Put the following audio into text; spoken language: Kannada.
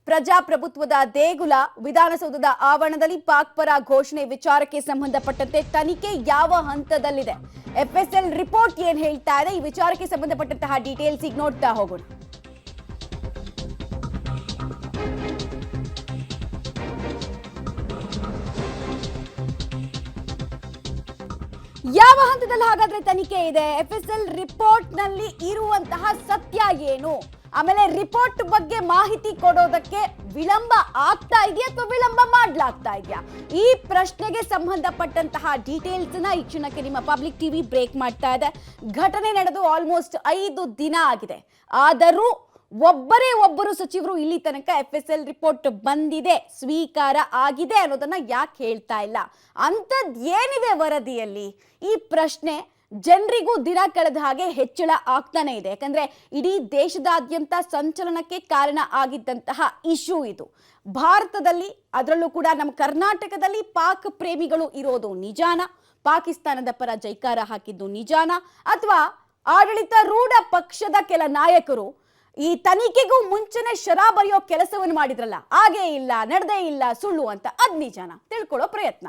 ಪ್ರಜಾಪ್ರಭುತ್ವದ ದೇಗುಲ ವಿಧಾನಸೌಧದ ಆವರಣದಲ್ಲಿ ಪಾಕ್ ಪರ ಘೋಷಣೆ ವಿಚಾರಕ್ಕೆ ಸಂಬಂಧಪಟ್ಟಂತೆ ತನಿಖೆ ಯಾವ ಹಂತದಲ್ಲಿದೆ? ಎಫ್ಎಸ್ಎಲ್ ರಿಪೋರ್ಟ್ ಏನ್ ಹೇಳ್ತಾ ಇದೆ? ಈ ವಿಚಾರಕ್ಕೆ ಸಂಬಂಧಪಟ್ಟಂತಹ ಡೀಟೇಲ್ಸ್ ಈಗ ನೋಡ್ತಾ ಹೋಗೋಣ. ಯಾವ ಹಂತದಲ್ಲಿ ಹಾಗಾದ್ರೆ ತನಿಖೆ ಇದೆ? ಎಫ್ಎಸ್ಎಲ್ ರಿಪೋರ್ಟ್ ನಲ್ಲಿ ಇರುವಂತಹ ಸತ್ಯ ಏನು? ಆಮೇಲೆ ರಿಪೋರ್ಟ್ ಬಗ್ಗೆ ಮಾಹಿತಿ ಕೊಡೋದಕ್ಕೆ ವಿಳಂಬ ಆಗ್ತಾ ಇದೆಯಾ ಅಥವಾ ವಿಳಂಬ ಮಾಡ್ಲಾಗ್ತಾ ಇದೆಯಾ? ಈ ಪ್ರಶ್ನೆಗೆ ಸಂಬಂಧಪಟ್ಟಂತಹ ಡೀಟೇಲ್ಸ್ ನ ಈ ಕ್ಷಣಕ್ಕೆ ನಿಮ್ಮ ಪಬ್ಲಿಕ್ ಟಿವಿ ಬ್ರೇಕ್ ಮಾಡ್ತಾ ಇದೆ. ಘಟನೆ ನಡೆದು ಆಲ್ಮೋಸ್ಟ್ 5 ದಿನ ಆಗಿದೆ. ಆದರೂ ಒಬ್ಬರು ಸಚಿವರು ಇಲ್ಲಿ ತನಕ ಎಫ್ಎಸ್ಎಲ್ ರಿಪೋರ್ಟ್ ಬಂದಿದೆ, ಸ್ವೀಕಾರ ಆಗಿದೆ ಅನ್ನೋದನ್ನ ಯಾಕೆ ಹೇಳ್ತಾ ಇಲ್ಲ? ಅಂಥದ್ದು ಏನಿದೆ ವರದಿಯಲ್ಲಿ? ಈ ಪ್ರಶ್ನೆ ಜನರಿಗೂ ದಿನ ಕಳೆದ ಹಾಗೆ ಹೆಚ್ಚಳ ಆಗ್ತಾನೆ ಇದೆ. ಯಾಕಂದ್ರೆ ಇಡೀ ದೇಶದಾದ್ಯಂತ ಸಂಚಲನಕ್ಕೆ ಕಾರಣ ಆಗಿದ್ದಂತಹ ಇಶ್ಯೂ ಇದು. ಭಾರತದಲ್ಲಿ, ಅದರಲ್ಲೂ ಕೂಡ ನಮ್ಮ ಕರ್ನಾಟಕದಲ್ಲಿ ಪಾಕ್ ಪ್ರೇಮಿಗಳು ಇರೋದು ನಿಜಾನ? ಪಾಕಿಸ್ತಾನದ ಪರ ಜೈಕಾರ ಹಾಕಿದ್ದು ನಿಜಾನ? ಅಥವಾ ಆಡಳಿತಾರೂಢ ಪಕ್ಷದ ಕೆಲ ನಾಯಕರು ಈ ತನಿಖೆಗೂ ಮುಂಚೆನೆ ಶರಾ ಬರೆಯೋ ಕೆಲಸವನ್ನು ಮಾಡಿದ್ರಲ್ಲ, ಹಾಗೇ ಇಲ್ಲ, ನಡೆದೇ ಇಲ್ಲ, ಸುಳ್ಳು ಅಂತ, ಅದ್ ನಿಜಾನ? ತಿಳ್ಕೊಳ್ಳೋ ಪ್ರಯತ್ನ.